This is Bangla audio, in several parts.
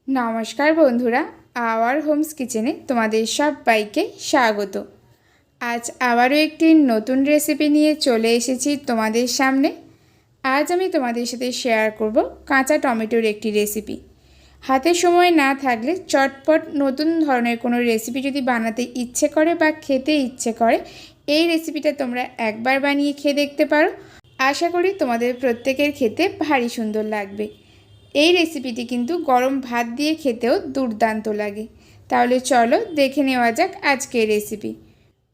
नमस्कार बंधुरा आवर होम्स किचेने तुम्हादेर सबाइके स्वागत। आज आबारो एकटी नतून रेसिपि निये चले एसेछि तुम्हादेर सामने। आज आमि तुम्हादेर साथे शेयर करब काँचा टमेटोर एकटी रेसिपि। हाते समय ना थाकले चटपट नतून धरनेर कोनो रेसिपि यदि बानाते इচ্ছে करे बा खेते इচ্ছে करे এই रेसिपिटा तोमरा एकबार बानिये खेये देखते पारो। आशा करी तुम्हादेर प्रत्येकेर खेते भारी सुंदर लागबे। এই রেসিপিটি কিন্তু গরম ভাত দিয়ে খেতেও দুর্দান্ত লাগে। তাহলে চলো দেখে নেওয়া যাক আজকের রেসিপি।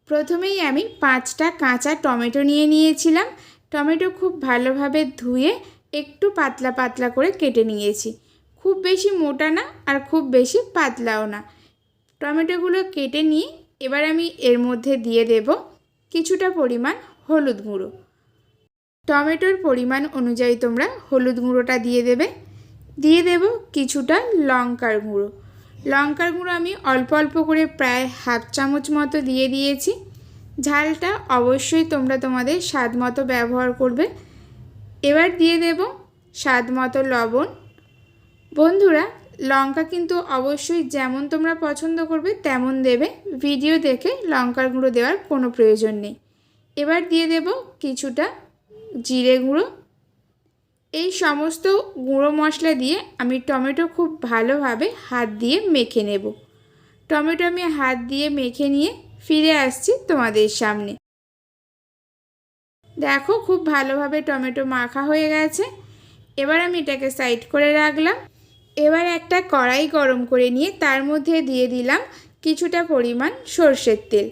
প্রথমেই আমি 5টা কাঁচা টমেটো নিয়ে নিয়েছিলাম। টমেটো খুব ভালোভাবে ধুয়ে একটু পাতলা পাতলা করে কেটে নিয়েছি। খুব বেশি মোটা না আর খুব বেশি পাতলাও না। টমেটোগুলো কেটে নিয়ে এবার আমি এর মধ্যে দিয়ে দেব কিছুটা পরিমাণ হলুদ গুঁড়ো। টমেটোর পরিমাণ অনুযায়ী তোমরা হলুদ গুঁড়োটা দিয়ে দেবে। দিয়ে দেব কিছুটা লঙ্কার গুঁড়ো। লঙ্কার গুঁড়ো আমি অল্প অল্প করে প্রায় হাফ চামচ মতো দিয়ে দিয়েছি। ঝালটা অবশ্যই তোমরা তোমাদের স্বাদ মতো ব্যবহার করবে। এবার দিয়ে দেব স্বাদ মতো লবণ। বন্ধুরা লঙ্কা কিন্তু অবশ্যই যেমন তোমরা পছন্দ করবে তেমন দেবে, ভিডিও দেখে লঙ্কার গুঁড়ো দেওয়ার কোনো প্রয়োজন নেই। এবার দিয়ে দেব কিছুটা জিরে গুঁড়ো। এই সমস্ত গুঁড়ো মশলা দিয়ে আমি টমেটো খুব ভালোভাবে হাত দিয়ে মেখে নেব। টমেটো আমি হাত দিয়ে মেখে নিয়ে ফিরে আসছি তোমাদের সামনে। দেখো খুব ভালোভাবে টমেটো মাখা হয়ে গেছে। এবার আমি এটাকে সাইড করে রাখলাম। এবার একটা কড়াই গরম করে নিয়ে তার মধ্যে দিয়ে দিলাম কিছুটা পরিমাণ সরষের তেল।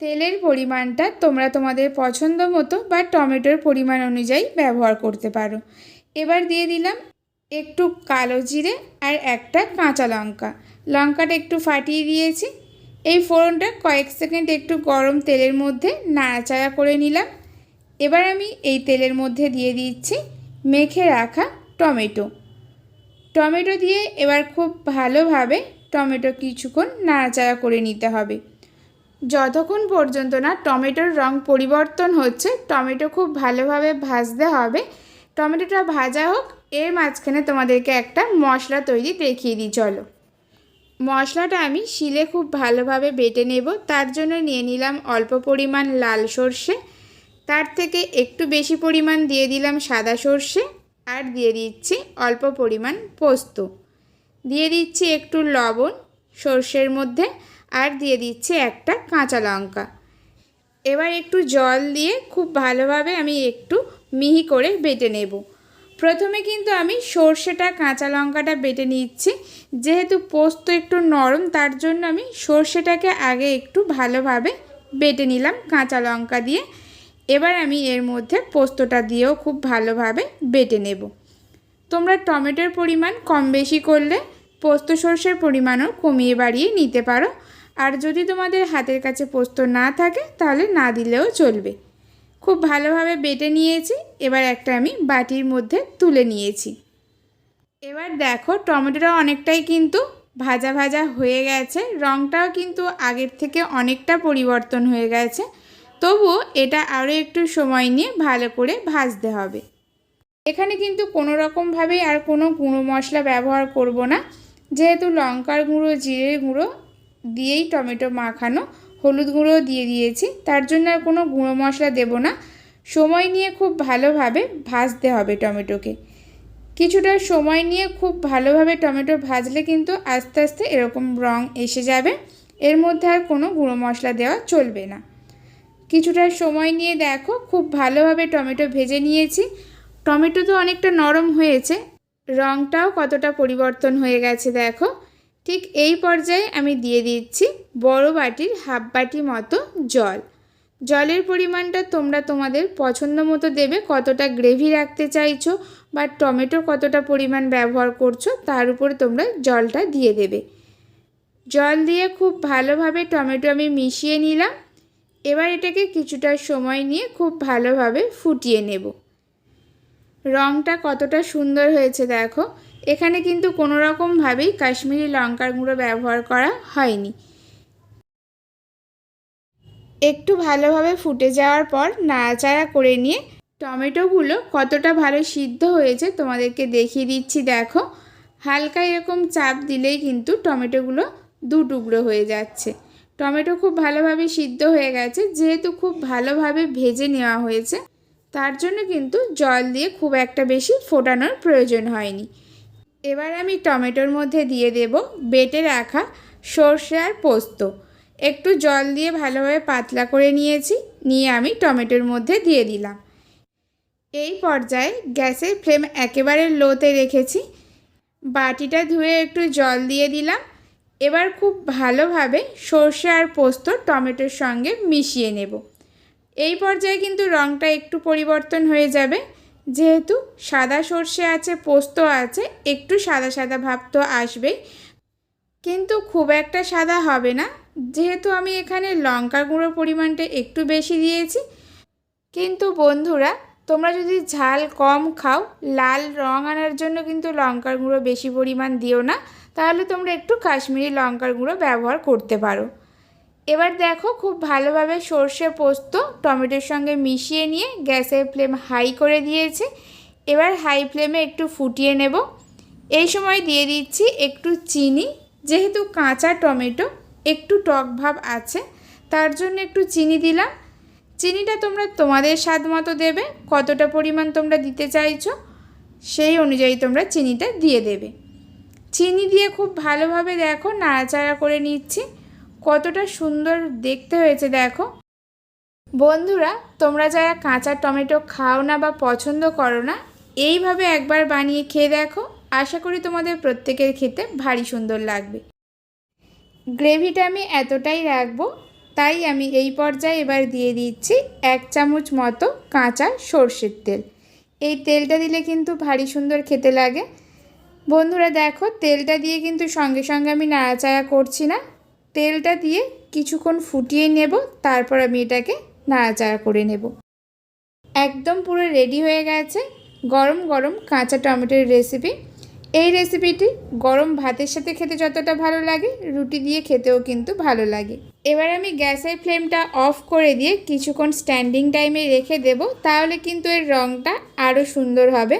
তেলের পরিমাণটা তোমরা তোমাদের পছন্দ মতো বা টমেটোর পরিমাণ অনুযায়ী ব্যবহার করতে পারো। এবার দিয়ে দিলাম একটু কালো জিরে আর একটা কাঁচা লঙ্কা। লঙ্কাটা একটু ফাটিয়ে দিয়েছি। এই ফোড়নটা কয়েক সেকেন্ড একটু গরম তেলের মধ্যে নাড়াচাড়া করে নিলাম। এবার আমি এই তেলের মধ্যে দিয়ে দিচ্ছি মেখে রাখা টমেটো। টমেটো দিয়ে এবার খুব ভালোভাবে টমেটো কিছুক্ষণ নাড়াচাড়া করে নিতে হবে। যতক্ষণ পর্যন্ত না টমেটোর রং পরিবর্তন হচ্ছে টমেটো খুব ভালোভাবে ভাজতে হবে। টমেটোটা ভাজা হোক, এর মাঝখানে তোমাদেরকে একটা মশলা তৈরি দেখিয়ে দিই চলো। মশলাটা আমি শিলে খুব ভালোভাবে বেটে নেব। তার জন্য নিয়ে নিলাম অল্প পরিমাণ লাল সর্ষে, তার থেকে একটু বেশি পরিমাণ দিয়ে দিলাম সাদা সর্ষে, আর দিয়ে দিচ্ছি অল্প পরিমাণ পোস্ত, দিয়ে দিচ্ছি একটু লবণ সর্ষের মধ্যে, আর দিয়ে দিচ্ছি একটা কাঁচা লঙ্কা। এবার একটু জল দিয়ে খুব ভালোভাবে আমি একটু মিহি করে বেটে নেব। প্রথমে কিন্তু আমি সর্ষেটা কাঁচা লঙ্কাটা বেটে নিচ্ছি। যেহেতু পোস্ত একটু নরম তার জন্য আমি সর্ষেটাকে আগে একটু ভালোভাবে বেটে নিলাম কাঁচা লঙ্কা দিয়ে। এবার আমি এর মধ্যে পোস্তটা দিয়েও খুব ভালোভাবে বেটে নেব। তোমরা টমেটোর পরিমাণ কম বেশি করলে পোস্ত সর্ষের পরিমাণও কমিয়ে বাড়িয়ে নিতে পারো। আর যদি তোমাদের হাতের কাছে পোস্ত না থাকে তাহলে না দিলেও চলবে। খুব ভালোভাবে বেটে নিয়েছি। এবার একটা আমি বাটির মধ্যে তুলে নিয়েছি। এবার দেখো টমেটোটা অনেকটাই কিন্তু ভাজা ভাজা হয়ে গেছে, রঙটাও কিন্তু আগের থেকে অনেকটা পরিবর্তন হয়ে গেছে। তবুও এটা আরও একটু সময় নিয়ে ভালো করে ভাজতে হবে। এখানে কিন্তু কোনো রকমভাবেই আর কোনো গুঁড়ো মশলা ব্যবহার করব না। যেহেতু লঙ্কার গুঁড়ো জিরের গুঁড়ো দিয়েই টমেটো মাখানো, হলুদ গুঁড়ো দিয়ে দিয়েছি, তার জন্য আর কোনো গুঁড়ো মশলা দেব না। সময় নিয়ে খুব ভালোভাবে ভাজতে হবে টমেটোকে। কিছুটা সময় নিয়ে খুব ভালোভাবে টমেটো ভাজলে কিন্তু আস্তে আস্তে এরকম রং এসে যাবে। এর মধ্যে আর কোনো গুঁড়ো মশলা দেওয়া চলবে না। কিছুটা সময় নিয়ে দেখো খুব ভালোভাবে টমেটো ভেজে নিয়েছি। টমেটো তো অনেকটা নরম হয়েছে, রংটাও কতটা পরিবর্তন হয়ে গেছে দেখো। ঠিক এই পর্যায়ে আমি দিয়ে দিচ্ছি বড় বাটির হাফ বাটি মতো জল। জলের পরিমাণটা তোমরা তোমাদের পছন্দ মতো দেবে, কতটা গ্রেভি রাখতে চাইছো বা টমেটো কতটা পরিমাণ ব্যবহার করছো তার উপরে তোমরা জলটা দিয়ে দেবে। জল দিয়ে খুব ভালোভাবে টমেটো আমি মিশিয়ে নিলাম। এবার এটাকে কিছুটা সময় নিয়ে খুব ভালোভাবে ফুটিয়ে নেব। রংটা কতটা সুন্দর হয়েছে দেখো। এখানে কিন্তু কোনো রকমভাবেই কাশ্মীরি লঙ্কার গুঁড়ো ব্যবহার করা হয়নি। একটু ভালোভাবে ফুটে যাওয়ার পর নাড়াচাড়া করে নিয়ে টমেটোগুলো কতটা ভালো সিদ্ধ হয়েছে তোমাদেরকে দেখিয়ে দিচ্ছি দেখো। হালকা এরকম চাপ দিলেই কিন্তু টমেটোগুলো দু টুকরো হয়ে যাচ্ছে। টমেটো খুব ভালোভাবে সিদ্ধ হয়ে গেছে, যেহেতু খুব ভালোভাবে ভেজে নেওয়া হয়েছে তার জন্য কিন্তু জল দিয়ে খুব একটা বেশি ফোটানোর প্রয়োজন হয়নি। এবার আমি টমেটোর মধ্যে দিয়ে দেব বেটে রাখা সর্ষে আর পোস্ত। একটু জল দিয়ে ভালোভাবে পাতলা করে নিয়েছি, নিয়ে আমি টমেটোর মধ্যে দিয়ে দিলাম। এই পর্যায়ে গ্যাসের ফ্লেম একেবারে লোতে রেখেছি। বাটিটা ধুয়ে একটু জল দিয়ে দিলাম। এবার খুব ভালোভাবে সর্ষে আর পোস্ত টমেটোর সঙ্গে মিশিয়ে নেব। এই পর্যায়ে কিন্তু রঙটা একটু পরিবর্তন হয়ে যাবে, যেহেতু সাদা সর্ষে আছে, পোস্ত আছে, একটু সাদা সাদা ভাব তো আসবেই, কিন্তু খুব একটা সাদা হবে না, যেহেতু আমি এখানে লঙ্কার গুঁড়োর পরিমাণটা একটু বেশি দিয়েছি। কিন্তু বন্ধুরা, তোমরা যদি ঝাল কম খাও, লাল রঙ আনার জন্য কিন্তু লঙ্কার গুঁড়ো বেশি পরিমাণ দিও না, তাহলে তোমরা একটু কাশ্মীরি লঙ্কার গুঁড়ো ব্যবহার করতে পারো। এবার দেখো খুব ভালোভাবে সর্ষে পোস্ত টমেটোর সঙ্গে মিশিয়ে নিয়ে গ্যাসের ফ্লেম হাই করে দিয়েছে। এবার হাই ফ্লেমে একটু ফুটিয়ে নেব। এই সময় দিয়ে দিচ্ছি একটু চিনি, যেহেতু কাঁচা টমেটো একটু টক ভাব আছে তার জন্য একটু চিনি দিলাম। চিনিটা তোমরা তোমাদের স্বাদ মতো দেবে, কতটা পরিমাণ তোমরা দিতে চাইছো সেই অনুযায়ী তোমরা চিনিটা দিয়ে দেবে। চিনি দিয়ে খুব ভালোভাবে দেখো নাড়াচাড়া করে নিচ্ছি। কতটা সুন্দর দেখতে হয়েছে দেখো। বন্ধুরা, তোমরা যারা কাঁচা টমেটো খাও না বা পছন্দ করো না, এইভাবে একবার বানিয়ে খেয়ে দেখো, আশা করি তোমাদের প্রত্যেকের খেতে ভারী সুন্দর লাগবে। গ্রেভিটা আমি এতটাই রাখবো, তাই আমি এই পর্যায়ে এবার দিয়ে দিচ্ছি 1 চামচ মতো কাঁচা সর্ষের তেল। এই তেলটা দিলে কিন্তু ভারী সুন্দর খেতে লাগে। বন্ধুরা দেখো, তেলটা দিয়ে কিন্তু সঙ্গে সঙ্গে আমি নাড়াচাড়া করছি না, তেলটা দিয়ে কিছুক্ষণ ফুটিয়ে নেব, তারপর আমি এটাকে নাড়াচাড়া করে নেব। একদম পুরো রেডি হয়ে গেছে গরম গরম কাঁচা টমেটোর রেসিপি। এই রেসিপিটি গরম ভাতের সাথে খেতে যতটা ভালো লাগে, রুটি দিয়ে খেতেও কিন্তু ভালো লাগে। এবার আমি গ্যাসের ফ্লেমটা অফ করে দিয়ে কিছুক্ষণ স্ট্যান্ডিং টাইমে রেখে দেব, তাহলে কিন্তু এর রঙটা আরও সুন্দর হবে।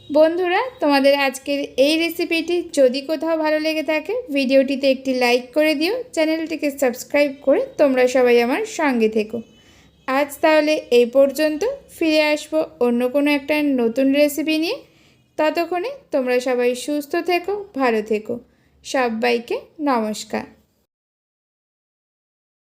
বন্ধুরা, তোমাদের আজকের এই রেসিপিটি যদি কোথাও ভালো লেগে থাকে, ভিডিওটিতে একটি লাইক করে দিও, চ্যানেলটিকে সাবস্ক্রাইব করে তোমরা সবাই আমার সঙ্গে থেকো। আজ তাহলে এই পর্যন্ত, ফিরে আসবো অন্য কোনো একটা নতুন রেসিপি নিয়ে। ততক্ষণে তোমরা সবাই সুস্থ থেকো, ভালো থেকো। সবাইকে নমস্কার।